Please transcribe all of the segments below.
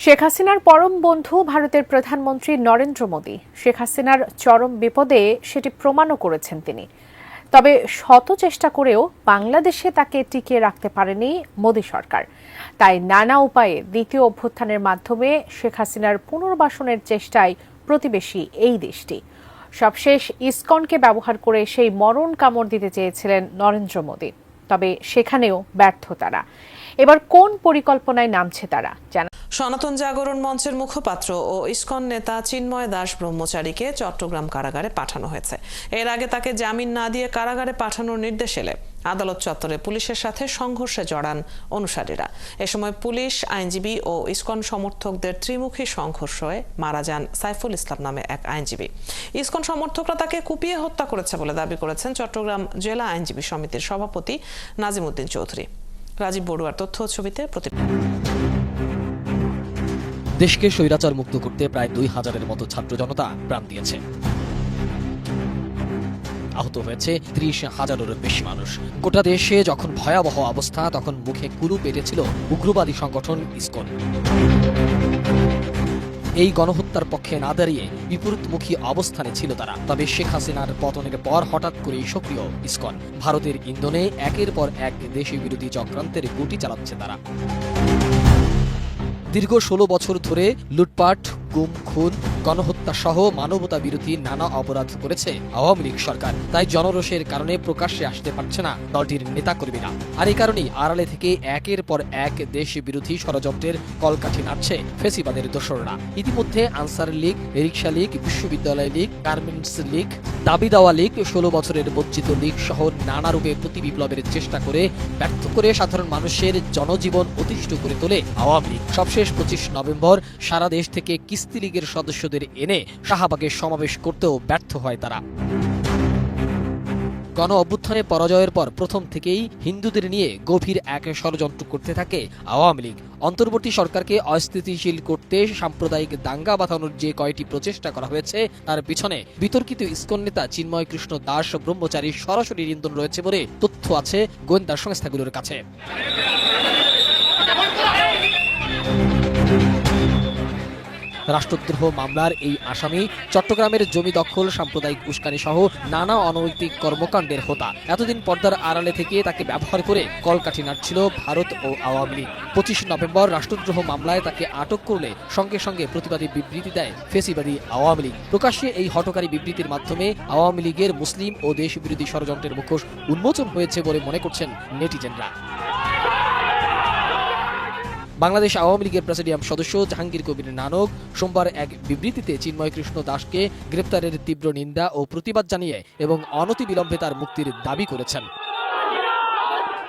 শেখ হাসিনার পরম বন্ধু ভারতের প্রধানমন্ত্রী নরেন্দ্র মোদী শেখ হাসিনার চরম বিপদে সেটি প্রমাণও করেছেন তিনি। তবে শত চেষ্টা করেও বাংলাদেশে তাকে টিকিয়ে রাখতে পারেনি মোদী সরকার। তাই নানা উপায়ে দ্বিতীয় অভ্যুত্থানের মাধ্যমে শেখ হাসিনার পুনর্বাসনের চেষ্টায় প্রতিবেশী এই দেশটি। সবশেষ ইসকনকে ব্যবহার করে সেই মরণ কামড় দিতে চেয়েছিলেন নরেন্দ্র মোদী, তবে সেখানেও ব্যর্থ তারা। এবার কোন পরিকল্পনায় নামছে তারা জানা। সনাতন জাগরণ মঞ্চের মুখপাত্র ও ইসকন নেতা চিন্ময় দাস ব্রহ্মচারীকে চট্টগ্রাম কারাগারে পাঠানো হয়েছে। এর আগে তাকে জামিন না দিয়ে কারাগারে পাঠানোর নির্দেশ এলে আদালত চত্বরে পুলিশের সাথে সংঘর্ষে জড়ান অনুসারীরা। এ সময় পুলিশ, আইনজীবী ও ইসকন সমর্থকদের ত্রিমুখী সংঘর্ষে মারা যান সাইফুল ইসলাম নামে এক আইনজীবী। ইসকন সমর্থকরা তাকে কুপিয়ে হত্যা করেছে বলে দাবি করেছেন চট্টগ্রাম জেলা আইনজীবী সমিতির সভাপতি নাজিম উদ্দিন চৌধুরী। রাজীব বড়ুয়ার তথ্য ছবিতে প্রতিবেদন। দেশকে স্বৈরাচার মুক্ত করতে প্রায় ২,০০০-এর মতো ছাত্র জনতা প্রাণ দিয়েছে। আহত হয়েছে ৩০,০০০-এরও বেশি মানুষ। গোটা দেশে যখন ভয়াবহ অবস্থা, তখন মুখে কুলু পেটেছিল উগ্রবাদী সংগঠন ইসকন। এই গণহত্যার পক্ষে না দাঁড়িয়ে বিপরীতমুখী অবস্থানে ছিল তারা। তবে শেখ হাসিনার পতনের পর হঠাৎ করেই সক্রিয় ইসকন। ভারতের ইন্ধনে একের পর এক দেশি বিরোধী চক্রান্তের গুটি চালাচ্ছে তারা। দীর্ঘ ১৬ বছর ধরে লুটপাট, গুম, খুন, গণহত্যা সহ মানবতা বিরোধী নানা অপরাধ করেছে আওয়ামী লীগ সরকার। তাই জনরোষের কারণে প্রকাশ্যে আসতে পারছে না দলটির নেতাকর্মীরা। আর এই কারণেই আড়ালে থেকে একের পর এক দেশ বিরোধী ষড়যন্ত্রের কলকাঠি নাড়ছে ফেসিবাদের দোসররা। ইতিমধ্যে আনসার লীগ, রিকশা লীগ, বিশ্ববিদ্যালয় লীগ, গার্মেন্টস লীগ, দাবি দেওয়া লীগ, ১৬ বছরের বঞ্চিত লীগ সহ নানা রূপে প্রতি বিপ্লবের চেষ্টা করে ব্যর্থ করে সাধারণ মানুষের জনজীবন অতিষ্ঠ করে তোলে আওয়ামী লীগ। সবশেষ ২৫ নভেম্বর সারা দেশ থেকে কিস্তি লীগের সদস্যদের এনে শাহবাগে সমাবেশ করতেও ব্যর্থ হয় তারা। গণ অভ্যুত্থানে পরাজয়ের পর প্রথম থেকেই হিন্দুদের নিয়ে গভীর এক ষড়যন্ত্র করতে থাকে আওয়ামী লীগ। অন্তর্বর্তী সরকারকে অস্থিতিশীল করতে সাম্প্রদায়িক দাঙ্গা বাঁধানোর যে কয়টি প্রচেষ্টা করা হয়েছে, তার পিছনে বিতর্কিত ইসকন নেতা চিন্ময় কৃষ্ণ দাস ব্রহ্মচারীর সরাসরি ইন্ধন রয়েছে বলে তথ্য আছে গোয়েন্দা সংস্থাগুলোর কাছে। রাষ্ট্রদ্রোহ মামলার এই আসামি চট্টগ্রামের জমি দখল, সাম্প্রদায়িক উস্কানি সহ নানা অনৈতিক কর্মকাণ্ডের হোতা। এতদিন পর্দার আড়ালে থেকে তাকে ব্যবহার করে কলকাঠি নাড়ছিল ভারত ও আওয়ামী লীগ। ২৫ নভেম্বর রাষ্ট্রদ্রোহ মামলায় তাকে আটক করলে সঙ্গে সঙ্গে প্রতিবাদী বিবৃতি দেয় ফেসিবাদী আওয়ামী লীগ। প্রকাশ্যে এই হঠকারী বিবৃতির মাধ্যমে আওয়ামী লীগের মুসলিম ও দেশবিরোধী ষড়যন্ত্রের মুখোশ উন্মোচন হয়েছে বলে মনে করছেন নেটিজেনরা। বাংলাদেশ আওয়ামী লীগের প্রেসিডিয়াম সদস্য জাহাঙ্গীর কবির নানক সোমবার এক বিবৃতিতে চিন্ময় কৃষ্ণ দাসকে গ্রেপ্তারের তীব্র নিন্দা ও প্রতিবাদ জানিয়ে এবং অনতিবিলম্বে তার মুক্তির দাবি করেছেন।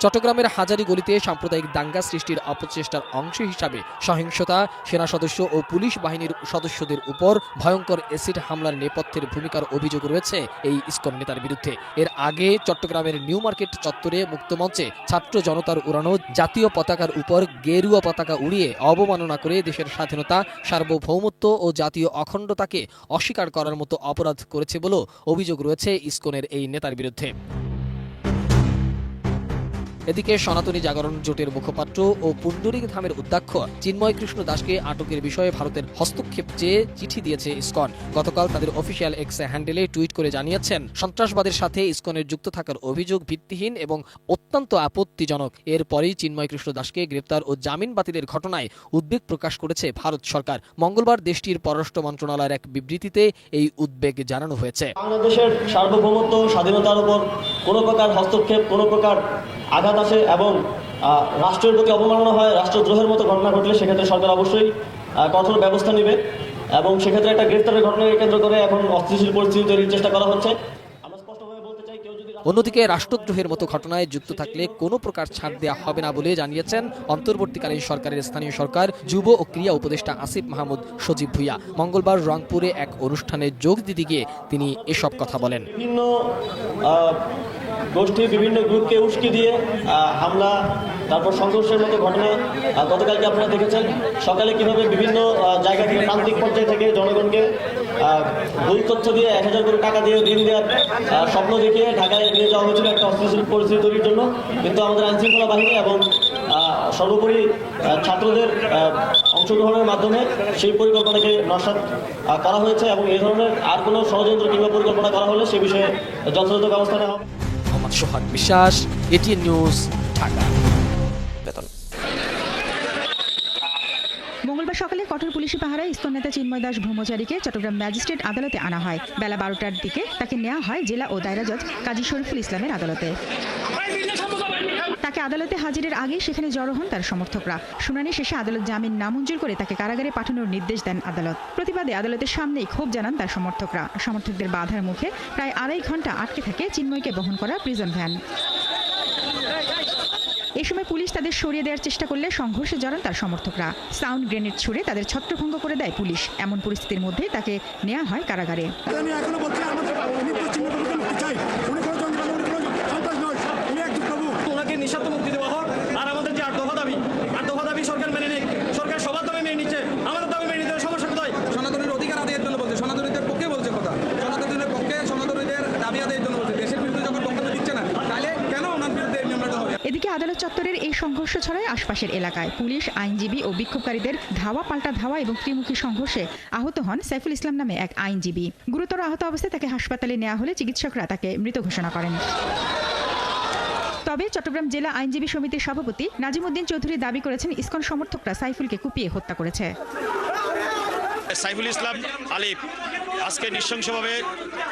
চট্টগ্রামের হাজারী গলিতে সাম্প্রদায়িক দাঙ্গা সৃষ্টির অপচেষ্টার অংশ হিসাবে সহিংসতা, সেনা সদস্য ও পুলিশ বাহিনীর সদস্যদের উপর ভয়ঙ্কর অ্যাসিড হামলার নেপথ্যের ভূমিকার অভিযোগ রয়েছে এই ইসকন নেতার বিরুদ্ধে। এর আগে চট্টগ্রামের নিউ মার্কেট চত্বরে মুক্তমঞ্চে ছাত্র জনতার উড়ানো জাতীয় পতাকার উপর গেরুয়া পতাকা উড়িয়ে অবমাননা করে দেশের স্বাধীনতা, সার্বভৌমত্ব ও জাতীয় অখণ্ডতাকে অস্বীকার করার মতো অপরাধ করেছে বলেও অভিযোগ রয়েছে ইসকনের এই নেতার বিরুদ্ধে। এদিকে সনাতনী জাগরণ জোটের মুখপাত্র ও পুণ্ডরিক ধামের অধ্যক্ষ চিন্ময় কৃষ্ণ দাসকে আটকের বিষয়ে ভারতের হস্তক্ষেপ চেয়ে চিঠি দিয়েছে ইসকন। গতকাল তাদের অফিসিয়াল এক্স হ্যান্ডেলে টুইট করে জানিয়েছেন, সন্ত্রাসবাদের সাথে ইসকনের যুক্ত থাকার অভিযোগ ভিত্তিহীন এবং অত্যন্ত আপত্তিজনক। এরপরই চিন্ময় কৃষ্ণ দাসকে গ্রেপ্তার ও জামিন বাতিলের ঘটনায় উদ্বেগ প্রকাশ করেছে ভারত সরকার। মঙ্গলবার দেশটির পররাষ্ট্র মন্ত্রণালয়ের এক বিবৃতিতে এই উদ্বেগ জানানো হয়েছে। বাংলাদেশের সার্বভৌমত্ব, স্বাধীনতার উপর কোনো প্রকার হস্তক্ষেপ, কোনো প্রকার আঘাত আসে এবং রাষ্ট্রের প্রতি অবমাননা হয়, রাষ্ট্রদ্রোহের মতো ঘটনা ঘটলে সেক্ষেত্রে সরকার অবশ্যই কঠোর ব্যবস্থা নেবে এবং সেক্ষেত্রে একটা গ্রেফতারের ঘটনাকে কেন্দ্র করে এখন অস্থিতিশীল পরিস্থিতি তৈরির চেষ্টা করা হচ্ছে। অন্যদিকে রাষ্ট্রদ্রোহের মতো ঘটনায় যুক্ত থাকলে কোনো প্রকার ছাড় দেওয়া হবে না বলে জানিয়েছেন অন্তর্বর্তীকালীন সরকারের স্থানীয় সরকার, যুব ও ক্রীড়া উপদেষ্টা আসিফ মাহমুদ সজীব ভুইয়া। মঙ্গলবার রংপুরে এক অনুষ্ঠানে যোগ দিতে গিয়ে তিনি এসব কথা বলেন। বিভিন্ন গোষ্ঠী, বিভিন্ন গ্রুপকে উস্কে দিয়ে হামলা, তারপর সংঘর্ষের মতো ঘটনা গতকালকে আপনারা দেখেছেন। সকালে কিভাবে বিভিন্ন জায়গা থেকে, প্রান্তিক পর্যায় থেকে জনগণকে ভুল তথ্য দিয়ে ১,০০০ করে টাকা দিয়ে ঋণ দেওয়ার স্বপ্ন দেখিয়ে ঢাকায় নিয়ে যাওয়া হয়েছিল একটা অস্থিতিশীল পরিস্থিতি তৈরির জন্য। কিন্তু আমাদের আইনশৃঙ্খলা বাহিনী এবং সর্বোপরি ছাত্রদের অংশগ্রহণের মাধ্যমে সেই পরিকল্পনাকে নস্যাৎ করা হয়েছে এবং এই ধরনের আর কোনো ষড়যন্ত্র কিংবা পরিকল্পনা করা হলে সে বিষয়ে যথাযথ ব্যবস্থা নেওয়া হবে। মোহাম্মদ সোহাগ বিশ্বাস, এটিএন নিউজ, ঢাকা। মঙ্গলবার সকালে কঠোর পুলিশি পাহারায় ইসকন নেতা চিন্ময় দাস ব্রহ্মচারীকে চট্টগ্রাম ম্যাজিস্ট্রেট আদালতে আনা হয়। বেলা 12টার দিকে তাকে নেওয়া হয় জেলা ও দায়রা জজ কাজী শরীফুল ইসলামের আদালতে। তাকে আদালতে হাজিরের আগেই সেখানে জড়ো হন তার সমর্থকরা। শুনানি শেষে আদালত জামিন নামঞ্জুর করে তাকে কারাগারে পাঠানোর নির্দেশ দেন আদালত। প্রতিবাদে আদালতের সামনেই ক্ষোভ জানান তার সমর্থকরা। সমর্থকদের বাধার মুখে প্রায় 2.5 ঘন্টা আটকে থাকে চিন্ময়কে বহন করা প্রিজন ভ্যান। এ সময় পুলিশ তাদের সরিয়ে দেওয়ার চেষ্টা করলে সংঘর্ষে জড়ান তার সমর্থকরা। সাউন্ড গ্রেনেড ছুড়ে তাদের ছত্রভঙ্গ করে দেয় পুলিশ। এমন পরিস্থিতির মধ্যেই তাকে নেওয়া হয় কারাগারে। নিঃশর্ত মুক্তি দেওয়া হোক, আর আমাদের যে 8 দফা দাবি সরকার মেনে নেই। সরকার সবার দাবি মেনে নিচ্ছে, আমাদের দাবি মেনে নিতে সমস্যা কোথায়? সনাতনের অধিকার আদায়ের জন্য বলছে, সনাতনীদের পক্ষে বলছে কথা, সনাতনীদের পক্ষে সনাতনীদের দাবি আদায়ের জন্য বলছে। দেশের বিরুদ্ধে যখন বক্তব্য দিচ্ছে না, তাহলে কেন ওনার বিরুদ্ধে নিয়ন্ত্রণ হবে? এদিকে আদালত চত্বরের এই সংঘর্ষ ছড়ায় আশপাশের এলাকায়। পুলিশ, আইনজীবী ও বিক্ষোভকারীদের ধাওয়া পাল্টা ধাওয়া এবং ত্রিমুখী সংঘর্ষে আহত হন সাইফুল ইসলাম নামে এক আইনজীবী। গুরুতর আহত অবস্থায় তাকে হাসপাতালে নেওয়া হলে চিকিৎসকরা তাকে মৃত ঘোষণা করেন। তবে চট্টগ্রাম জেলা আইনজীবী সমিতির সভাপতি নাজিমউদ্দিন চৌধুরী দাবি করেছেন ইসকন সমর্থকরা সাইফুলকে কুপিয়ে হত্যা করেছে। সাইফুল ইসলাম আলিফ আজকে নৃশংসভাবে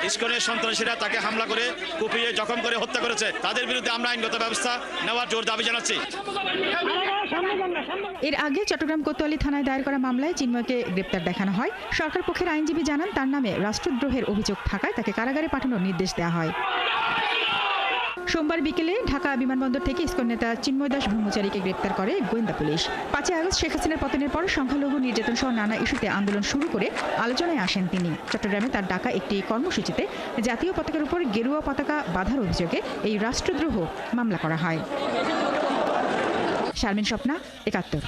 ইসকনের সন্ত্রাসীরা তাকে হামলা করে কুপিয়ে জখম করে হত্যা করেছে। তাদের বিরুদ্ধে আমরা আইনগত ব্যবস্থা নেওয়ার জোর দাবি জানাচ্ছি। এর আগে চট্টগ্রাম কোতোয়ালি থানায় দায়ের করা মামলায় চিন্ময়কে গ্রেপ্তার দেখানো হয়। সরকার পক্ষের আইনজীবী জানান তার নামে রাষ্ট্রদ্রোহের অভিযোগ থাকায় তাকে কারাগারে পাঠানোর নির্দেশ দেওয়া হয়। সোমবার বিকেলে ঢাকা বিমানবন্দর থেকে ইসকন নেতা চিন্ময় দাস ব্রহ্মচারীকে গ্রেপ্তার করে গোয়েন্দা পুলিশ। 5 আগস্ট শেখ হাসিনার পতনের পর সংখ্যালঘু নির্যাতন সহ নানা ইস্যুতে আন্দোলন শুরু করে আলোচনায় আসেন তিনি। চট্টগ্রামে তার ডাকা একটি কর্মসূচিতে জাতীয় পতাকার উপর গেরুয়া পতাকা বাঁধার অভিযোগে এই রাষ্ট্রদ্রোহ মামলা করা হয়। শারমিন স্বপ্না, 71।